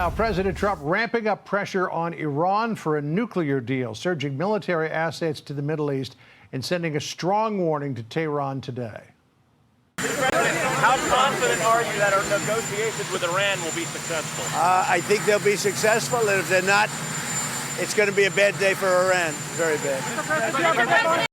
Now, President Trump ramping up pressure on Iran for a nuclear deal, surging military assets to the Middle East and sending a strong warning to Tehran today. President, how confident are you that our negotiations with Iran will be successful? I think they'll be successful, and if they're not, it's going to be a bad day for Iran. Very bad.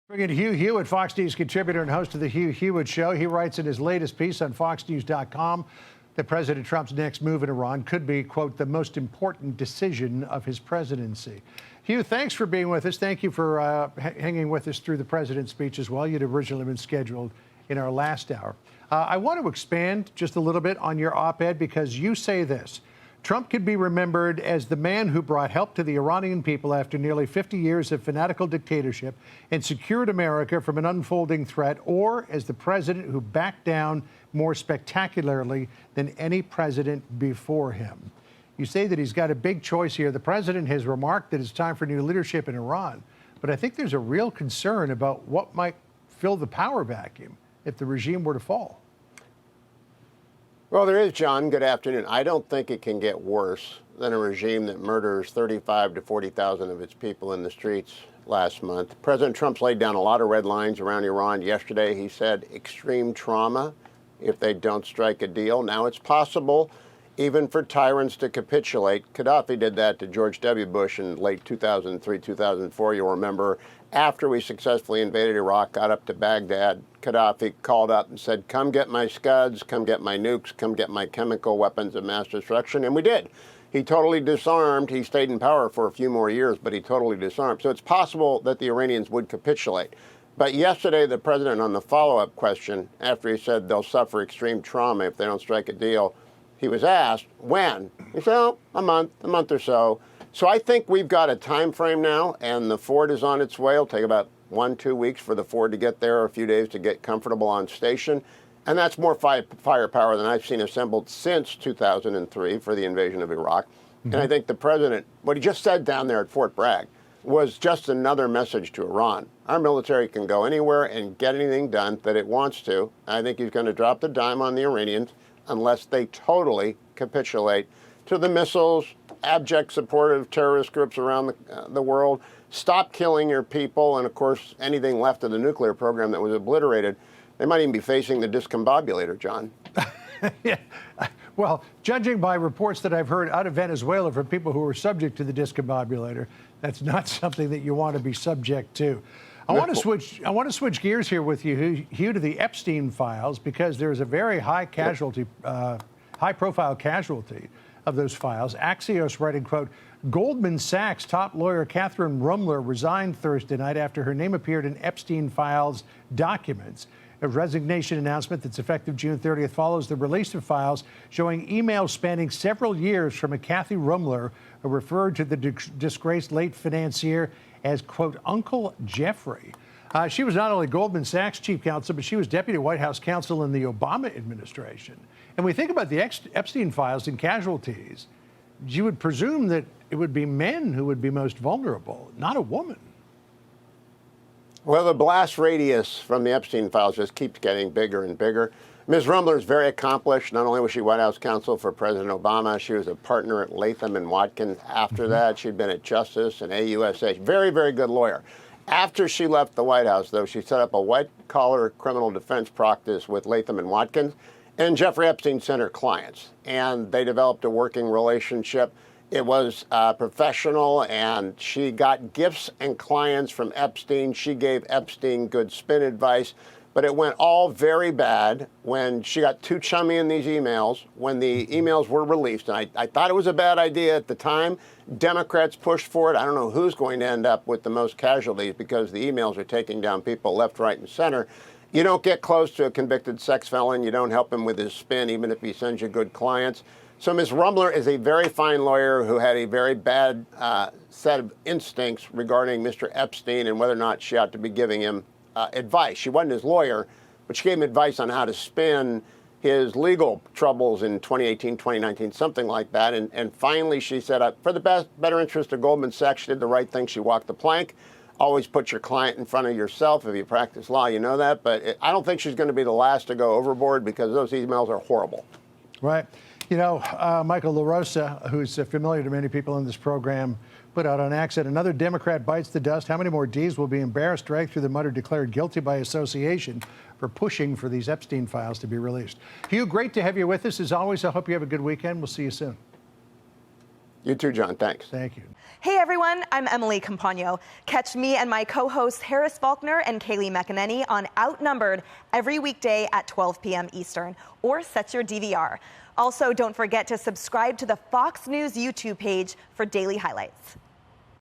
Bringing Hugh Hewitt, Fox News contributor and host of the Hugh Hewitt Show. He writes in his latest piece on FoxNews.com that President Trump's next move in Iran could be, quote, the most important decision of his presidency. Hugh, thanks for being with us. Thank you for hanging with us through the president's speech as well. You'd originally been scheduled in our last hour. I want to expand just a little bit on your op-ed because you say this: Trump could be remembered as the man who brought help to the Iranian people after nearly 50 years of fanatical dictatorship and secured America from an unfolding threat, or as the president who backed down more spectacularly than any president before him. You say that he's got a big choice here. The president has remarked that it's time for new leadership in Iran, but I think there's a real concern about what might fill the power vacuum if the regime were to fall. Well, there is, John. Good afternoon. I don't think it can get worse than a regime that murders 35 to 40,000 of its people in the streets last month. President Trump's laid down a lot of red lines around Iran. Yesterday, he said extreme trauma if they don't strike a deal. Now, it's possible even for tyrants to capitulate. Gaddafi did that to George W. Bush in late 2003, 2004. You'll remember after we successfully invaded Iraq, got up to Baghdad, Gaddafi called up and said, come get my Scuds, come get my nukes, come get my chemical weapons of mass destruction. And we did. He totally disarmed. He stayed in power for a few more years, but he totally disarmed. So it's possible that the Iranians would capitulate. But yesterday, the president, on the follow-up question, after he said they'll suffer extreme trauma if they don't strike a deal, he was asked, when? He said, oh, a month or so. So I think we've got a time frame now, and the Ford is on its way. It'll take about 1-2 weeks for the Ford to get there, or a few days to get comfortable on station. And that's more firepower than I've seen assembled since 2003 for the invasion of Iraq. Mm-hmm. And I think the president, what he just said down there at Fort Bragg, was just another message to Iran. Our military can go anywhere and get anything done that it wants to. I think he's going to drop the dime on the Iranians unless they totally capitulate to the missiles, abject support of terrorist groups around the world, stop killing your people, and of course, anything left of the nuclear program that was obliterated. They might even be facing the discombobulator, John. Yeah. Well, judging by reports that I've heard out of Venezuela from people who are subject to the discombobulator, that's not something that you want to be subject to. I want to switch gears here with you, Hugh, to the Epstein files, because there's a very high-profile casualty of those files. Axios writing, quote, Goldman Sachs top lawyer Catherine Rumler resigned Thursday night after her name appeared in Epstein files documents. A resignation announcement that's effective June 30th follows the release of files showing emails spanning several years from a Kathy Rumler, who referred to the disgraced late financier as, quote, Uncle Jeffrey. She was not only Goldman Sachs chief counsel, but she was deputy White House counsel in the Obama administration. And we think about the Epstein files and casualties, you would presume that it would be men who would be most vulnerable, not a woman. Well, the blast radius from the Epstein files just keeps getting bigger and bigger. Ms. Rumler is very accomplished. Not only was she White House counsel for President Obama, she was a partner at Latham and Watkins. After that, she'd been at Justice and AUSA. Very, very good lawyer. After she left the White House, though, she set up a white-collar criminal defense practice with Latham and Watkins, and Jeffrey Epstein sent her clients. And they developed a working relationship. It was professional, and she got gifts and clients from Epstein. She gave Epstein good spin advice, but it went all very bad when she got too chummy in these emails, when the emails were released. And I thought it was a bad idea at the time. Democrats pushed for it. I don't know who's going to end up with the most casualties because the emails are taking down people left, right, and center. You don't get close to a convicted sex felon. You don't help him with his spin, even if he sends you good clients. So Ms. Rumler is a very fine lawyer who had a very bad set of instincts regarding Mr. Epstein and whether or not she ought to be giving him advice. She wasn't his lawyer, but she gave him advice on how to spin his legal troubles in 2018, 2019, something like that. And finally, she said, for the better interest of Goldman Sachs, she did the right thing. She walked the plank. Always put your client in front of yourself. If you practice law, you know that. But I don't think she's going to be the last to go overboard because those emails are horrible. Right. You know, Michael LaRosa, who's familiar to many people in this program, put out on X that another Democrat bites the dust. How many more Ds will be embarrassed, dragged through the mud, or declared guilty by association for pushing for these Epstein files to be released? Hugh, great to have you with us. As always, I hope you have a good weekend. We'll see you soon. You too, John. Thanks. Thank you. Hey everyone, I'm Emily Campagno. Catch me and my co-hosts Harris Faulkner and Kaylee McEnany on Outnumbered every weekday at 12 p.m. Eastern, or set your DVR. Also, don't forget to subscribe to the Fox News YouTube page for daily highlights.